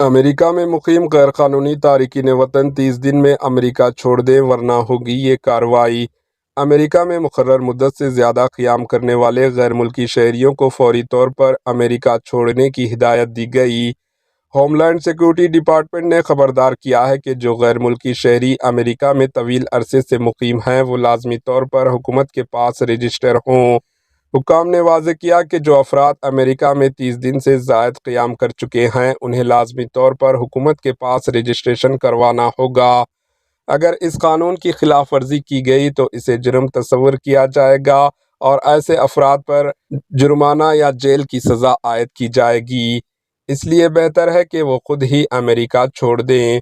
امریکہ میں مقیم غیر قانونی تارکین وطن 30 دن میں امریکہ چھوڑ دیں ورنہ ہوگی یہ کارروائی۔ امریکہ میں مقرر مدت سے زیادہ قیام کرنے والے غیر ملکی شہریوں کو فوری طور پر امریکہ چھوڑنے کی ہدایت دی گئی۔ ہوم لینڈ سیکورٹی ڈپارٹمنٹ نے خبردار کیا ہے کہ جو غیر ملکی شہری امریکہ میں طویل عرصے سے مقیم ہیں وہ لازمی طور پر حکومت کے پاس رجسٹر ہوں۔ حکام نے واضح کیا کہ جو افراد امریکہ میں 30 دن سے زائد قیام کر چکے ہیں انہیں لازمی طور پر حکومت کے پاس رجسٹریشن کروانا ہوگا۔ اگر اس قانون کی خلاف ورزی کی گئی تو اسے جرم تصور کیا جائے گا اور ایسے افراد پر جرمانہ یا جیل کی سزا عائد کی جائے گی۔ اس لیے بہتر ہے کہ وہ خود ہی امریکہ چھوڑ دیں۔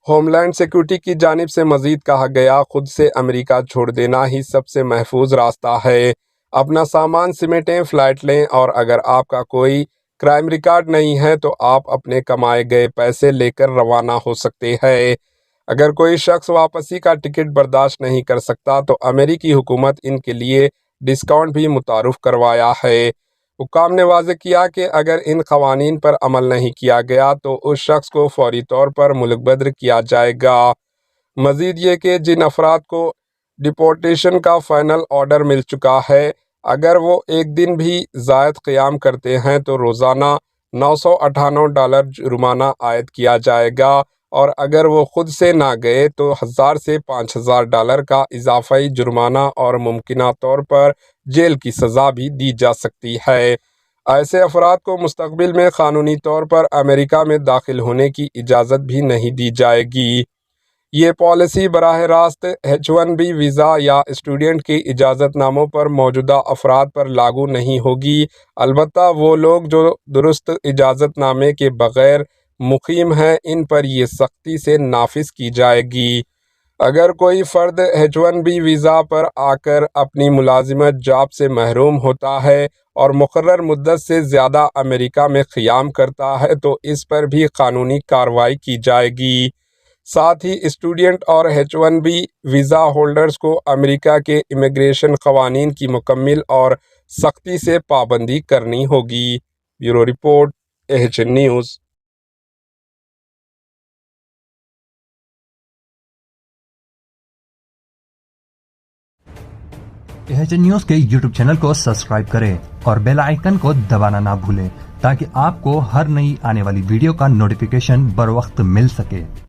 ہوم لینڈ سیکورٹی کی جانب سے مزید کہا گیا، خود سے امریکہ چھوڑ دینا ہی سب سے محفوظ راستہ ہے۔ اپنا سامان سمیٹیں، فلائٹ لیں اور اگر آپ کا کوئی کرائم ریکارڈ نہیں ہے تو آپ اپنے کمائے گئے پیسے لے کر روانہ ہو سکتے ہیں۔ اگر کوئی شخص واپسی کا ٹکٹ برداشت نہیں کر سکتا تو امریکی حکومت ان کے لیے ڈسکاؤنٹ بھی متعارف کروایا ہے۔ حکام نے واضح کیا کہ اگر ان قوانین پر عمل نہیں کیا گیا تو اس شخص کو فوری طور پر ملک بدر کیا جائے گا۔ مزید یہ کہ جن افراد کو ڈپورٹیشن کا فائنل آرڈر مل چکا ہے، اگر وہ ایک دن بھی زائد قیام کرتے ہیں تو روزانہ $998 جرمانہ عائد کیا جائے گا اور اگر وہ خود سے نہ گئے تو $1000 سے $5000 کا اضافی جرمانہ اور ممکنہ طور پر جیل کی سزا بھی دی جا سکتی ہے۔ ایسے افراد کو مستقبل میں قانونی طور پر امریکہ میں داخل ہونے کی اجازت بھی نہیں دی جائے گی۔ یہ پالیسی براہ راست H-1B ویزا یا اسٹوڈنٹ کے اجازت ناموں پر موجودہ افراد پر لاگو نہیں ہوگی، البتہ وہ لوگ جو درست اجازت نامے کے بغیر مقیم ہیں ان پر یہ سختی سے نافذ کی جائے گی۔ اگر کوئی فرد H-1B ویزا پر آ کر اپنی ملازمت جاب سے محروم ہوتا ہے اور مقرر مدت سے زیادہ امریکہ میں قیام کرتا ہے تو اس پر بھی قانونی کارروائی کی جائے گی۔ ساتھ ہی اسٹوڈنٹ اور H-1B ویزا ہولڈرز کو امریکہ کے امیگریشن قوانین کی مکمل اور سختی سے پابندی کرنی ہوگی۔ Bureau report, AHN news. AHN news کے یوٹیوب چینل کو سبسکرائب کریں اور بیل آئیکن کو دبانا نہ بھولیں تاکہ آپ کو ہر نئی آنے والی ویڈیو کا نوٹیفیکیشن بر وقت مل سکے۔